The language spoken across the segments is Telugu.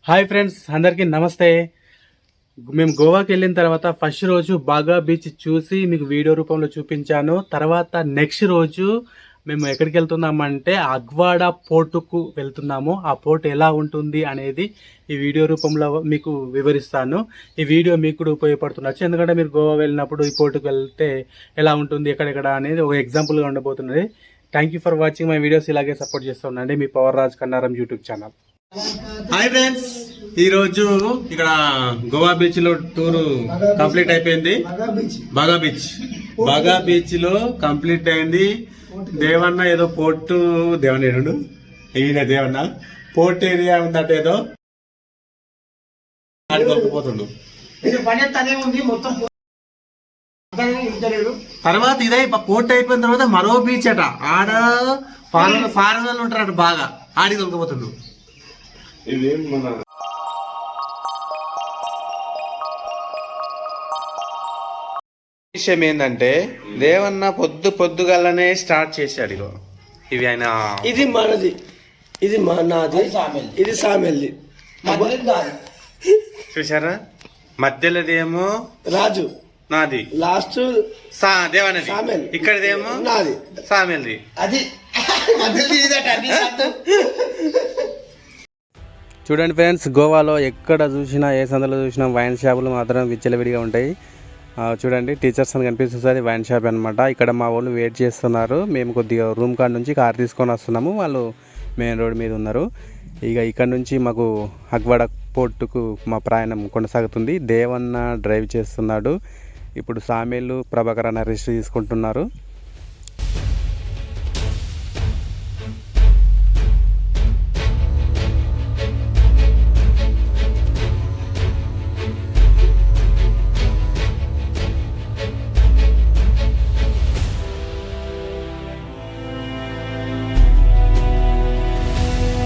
హాయ్ ఫ్రెండ్స్, అందరికీ నమస్తే. మేము గోవాకి వెళ్ళిన తర్వాత ఫస్ట్ రోజు బాగా బీచ్ చూసి మీకు వీడియో రూపంలో చూపించాను. తర్వాత నెక్స్ట్ రోజు మేము ఎక్కడికి వెళ్తున్నామంటే అగ్వాడ పోర్టుకు వెళ్తున్నాము. ఆ పోర్ట్ ఎలా ఉంటుంది అనేది ఈ వీడియో రూపంలో మీకు వివరిస్తాను. ఈ వీడియో మీకు కూడా ఉపయోగపడుతుండొచ్చు, ఎందుకంటే మీరు గోవా వెళ్ళినప్పుడు ఈ పోర్టుకు వెళ్తే ఎలా ఉంటుంది, ఎక్కడెక్కడ అనేది ఒక ఎగ్జాంపుల్గా ఉండబోతున్నది. Thank you for watching my videos. ఇలాగే సపోర్ట్ చేస్తూ ఉండండి. మీ power Raj Kannaram YouTube channel. Hi friends, ఈరోజు ఇక్కడ గోవా బీచ్ లో టూర్ కంప్లీట్ అయిపోయింది. బాగా బీచ్ లో కంప్లీట్ అయింది. దేవన్న ఏదో పోర్టు దేవన్న ఈయన దేవన్న పోర్ట్ ఏరియా ఉందట, ఏదో దొరికిపోతుండు. తర్వాత ఇదే పోర్ట్ అయిపోయిన తర్వాత మరో బీచ్ అట, ఆడ ఫారెన్ ఉంటారట, బాగా ఆడికి దొరికిపోతుండు. విషయం ఏంటంటే దేవన్న పొద్దుగల్లనే స్టార్ట్ చేశాడు. ఇగో ఇవి ఆయన, ఇది మనది, ఇది నాది, ఇది సామెల్ది. చూసారా, మధ్యలోది ఏమో రాజు నాది, లాస్ట్ దేవన్నది, ఇక్కడదేమో నాది, సామెల్ది. అది చూడండి ఫ్రెండ్స్, గోవాలో ఎక్కడ చూసినా, ఏ సందులో చూసినా వైన్ షాపులు మాత్రం విచ్చలవిడిగా ఉంటాయి. చూడండి, టీచర్స్ అని కనిపిస్తుంది, వైన్ షాప్ అనమాట. ఇక్కడ మా వాళ్ళు వెయిట్ చేస్తున్నారు. మేము కొద్దిగా రూమ్ కాడ నుంచి కార్ తీసుకొని వస్తున్నాము, వాళ్ళు మెయిన్ రోడ్ మీద ఉన్నారు. ఇక ఇక్కడ నుంచి మాకు అగ్వాడ పోర్టుకు మా ప్రయాణం కొనసాగుతుంది. దేవన్న డ్రైవ్ చేస్తున్నాడు. ఇప్పుడు సామేలు, ప్రభాకర్ అన్న రెస్ట్ తీసుకుంటున్నారు.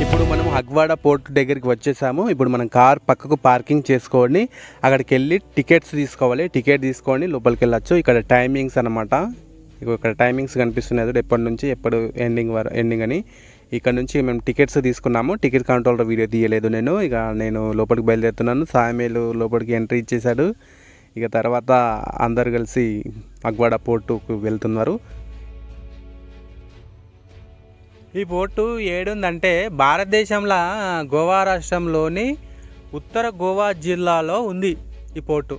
ఇప్పుడు మనం అగ్వాడ పోర్ట్ దగ్గరికి వచ్చేసాము. ఇప్పుడు మనం కార్ పక్కకు పార్కింగ్ చేసుకొని అక్కడికి వెళ్ళి టికెట్స్ తీసుకోవాలి. టికెట్ తీసుకొని లోపలికి వెళ్ళచ్చు. ఇక్కడ టైమింగ్స్ అనమాట, ఇక్కడ టైమింగ్స్ కనిపిస్తున్నాయి, ఎప్పటి నుంచి ఎప్పుడు ఎండింగ్ అని. ఇక్కడ నుంచి మేము టికెట్స్ తీసుకున్నాము. టికెట్ కౌంటర్లో వీడియో తీయలేదు నేను లోపలికి బయలుదేరుతున్నాను. సామేలు లోపలికి ఎంట్రీ ఇచ్చేశాడు. ఇక తర్వాత అందరు కలిసి అగ్వాడ పోర్టుకు వెళ్తున్నారు. ఈ పోర్టు ఏడుందంటే భారతదేశంలో గోవా రాష్ట్రంలోని ఉత్తర గోవా జిల్లాలో ఉంది ఈ పోర్టు.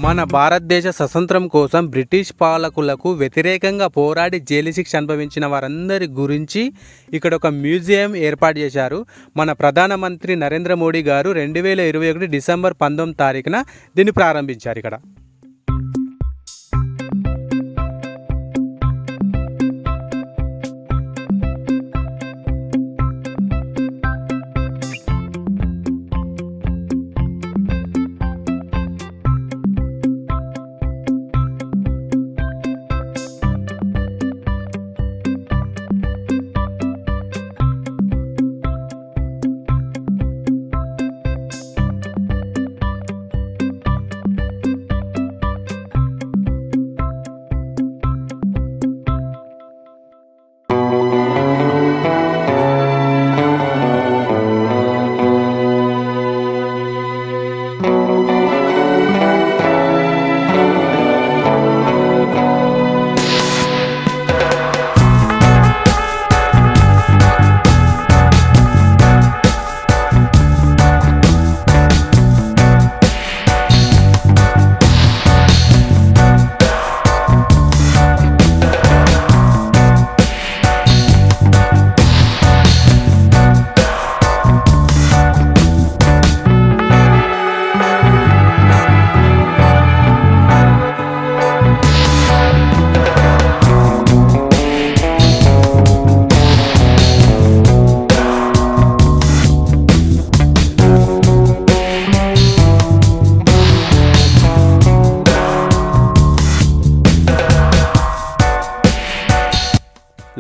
మన భారతదేశ స్వతంత్రం కోసం బ్రిటిష్ పాలకులకు వ్యతిరేకంగా పోరాడి జైలు శిక్ష అనుభవించిన వారందరి గురించి ఇక్కడ ఒక మ్యూజియం ఏర్పాటు చేశారు. మన ప్రధానమంత్రి నరేంద్ర మోడీ గారు 2021 డిసెంబర్ 19 దీన్ని ప్రారంభించారు ఇక్కడ.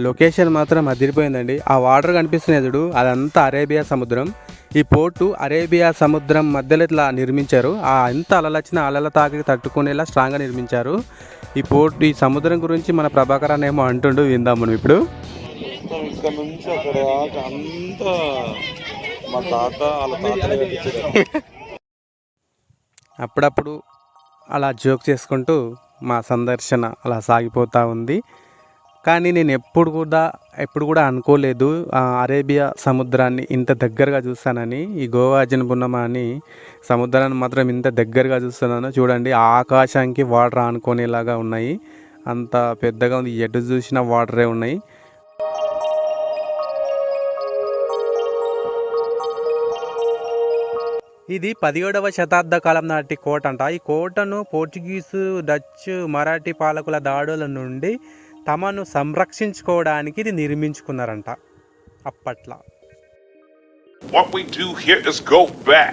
లొకేషన్ మాత్రం అదిరిపోయిందండి. ఆ వాటర్ కనిపిస్తున్నాయి చూడు, అదంతా అరేబియా సముద్రం. ఈ పోర్టు అరేబియా సముద్రం మధ్యలో ఇట్లా నిర్మించారు. ఆ ఎంత అలలు వచ్చినా అలల తాకి తట్టుకునేలా స్ట్రాంగ్గా నిర్మించారు ఈ పోర్టు. ఈ సముద్రం గురించి మన ప్రభాకర్ అన్న ఏమో అంటుండు, విందాం మనం ఇప్పుడు. ఇక్కడ నుంచి అక్కడ దాకా అంతా మా తాత వాళ్ళ తాత అప్పుడప్పుడు అలా జోక్ చేసుకుంటూ మా సందర్శన అలా సాగిపోతూ ఉంది. కానీ నేను ఎప్పుడు కూడా అనుకోలేదు అరేబియా సముద్రాన్ని ఇంత దగ్గరగా చూస్తానని. ఈ గోవా జనపున్నమ అని సముద్రాన్ని మాత్రం ఇంత దగ్గరగా చూస్తున్నాను. చూడండి, ఆకాశానికి వాటర్ ఆనుకునేలాగా ఉన్నాయి, అంత పెద్దగా ఉంది. ఎటు చూసినా వాటరే ఉన్నాయి. ఇది 17వ శతాబ్ద కాలం నాటి కోట అంట. ఈ కోటను పోర్చుగీసు, డచ్, మరాఠీ పాలకుల దాడుల నుండి తమను సంరక్షించుకోవడానికి ఇది నిర్మించుకున్నారంట అప్పట్లో. What we do here is go back.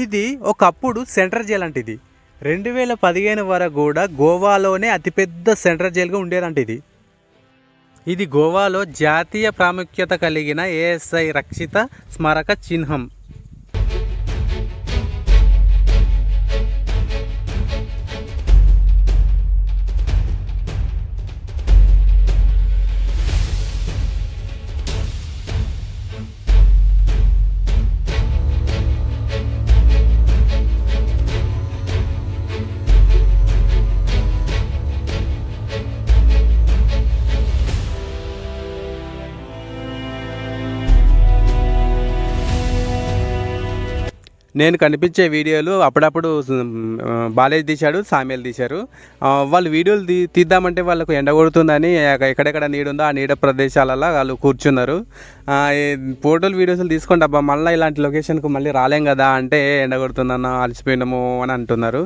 ఇది ఒకప్పుడు సెంట్రల్ జైలు అంటే. ఇది 2015 వరకు కూడా గోవాలోనే అతిపెద్ద సెంట్రల్ జైలుగా ఉండేదంట ఇది. ఇది గోవాలో జాతీయ ప్రాముఖ్యత కలిగిన ఏఎస్ఐ రక్షిత స్మారక చిహ్నం. నేను కనిపించే వీడియోలు అప్పుడప్పుడు బాలేజ్ తీశాడు, సామ్యాలు తీశారు. వాళ్ళు వీడియోలు తీద్దామంటే వాళ్ళకు ఎండ కొడుతుందని ఎక్కడెక్కడ నీడ ఉందో ఆ నీడ ప్రదేశాలలో వాళ్ళు కూర్చున్నారు. ఫోటోలు వీడియోలు తీసుకోండి అబ్బా, మళ్ళీ ఇలాంటి లొకేషన్కు మళ్ళీ రాలేం కదా అంటే ఎండ కొడుతుందన్న, అలసిపోయినాము అని అంటున్నారు.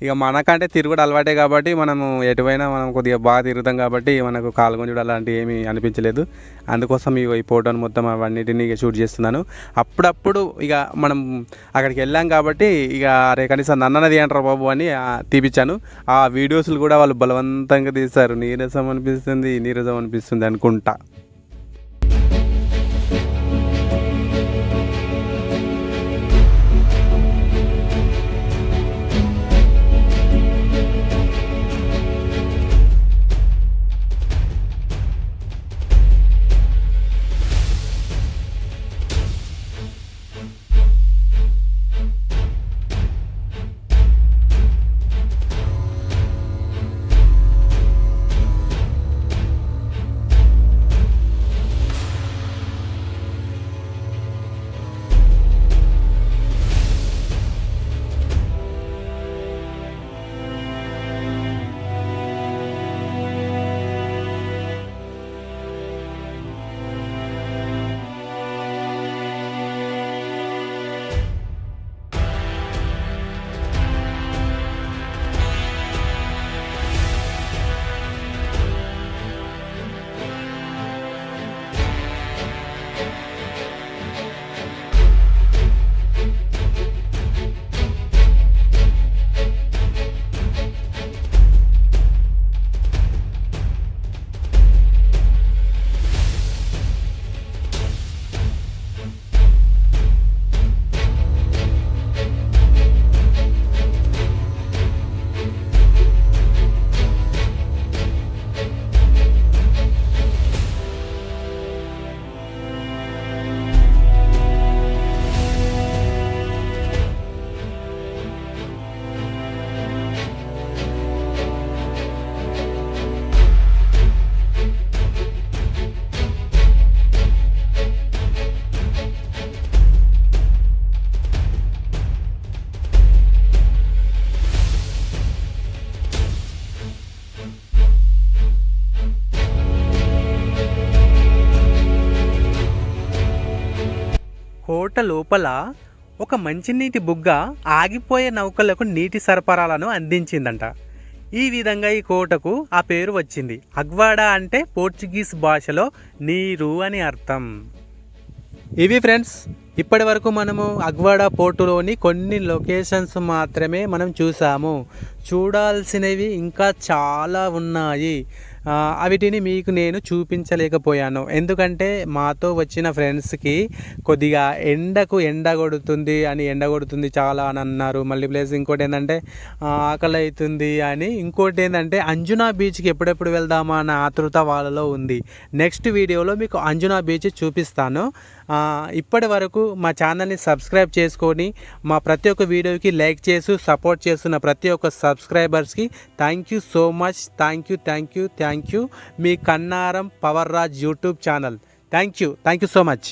ఇక మనకంటే తిరుగుడు అలవాటే కాబట్టి మనము ఎటువైనా మనం కొద్దిగా బాగా తిరుగుతాం కాబట్టి మనకు కాలుగుంజుడు అలాంటివి ఏమీ అనిపించలేదు. అందుకోసం ఈ ఫోటోను మొత్తం అవన్నిటిని ఇక షూట్ చేస్తున్నాను. అప్పుడప్పుడు ఇక మనం అక్కడికి వెళ్ళాం కాబట్టి ఇక అరే కనీసం నన్నది అంటారు బాబు అని తీపిచ్చాను. ఆ వీడియోస్లు కూడా వాళ్ళు బలవంతంగా తీస్తారు. నీరసం అనిపిస్తుంది అనుకుంటా. కోట లోపల ఒక మంచినీటి బుగ్గ ఆగిపోయే నౌకలకు నీటి సరఫరాలను అందించిందంట. ఈ విధంగా ఈ కోటకు ఆ పేరు వచ్చింది. అగ్వాడా అంటే పోర్చుగీస్ భాషలో నీరు అని అర్థం. ఇవి ఫ్రెండ్స్, ఇప్పటి వరకు మనము అగ్వాడా పోర్టులోని కొన్ని లొకేషన్స్ మాత్రమే మనం చూసాము. చూడాల్సినవి ఇంకా చాలా ఉన్నాయి. వీటిని మీకు నేను చూపించలేకపోయాను. ఎందుకంటే మాతో వచ్చిన ఫ్రెండ్స్కి కొద్దిగా ఎండ కొడుతుంది చాలా అని అన్నారు. మళ్ళీ ప్లస్ ఇంకోటి ఏంటంటే ఆకలి అవుతుంది అని, ఇంకోటి ఏంటంటే అంజునా బీచ్కి ఎప్పుడెప్పుడు వెళ్దామా అన్న ఆతృత వాళ్ళలో ఉంది. నెక్స్ట్ వీడియోలో మీకు అంజునా బీచ్ చూపిస్తాను. ఇప్పటి వరకు మా ఛానల్ని సబ్స్క్రైబ్ చేసుకొని మా ప్రతి ఒక్క వీడియోకి లైక్ చేసి సపోర్ట్ చేస్తున్న ప్రతి ఒక్క సబ్స్క్రైబర్స్కి thank you so much. Thank you. Me Kannaram power Raj YouTube channel. Thank you so much.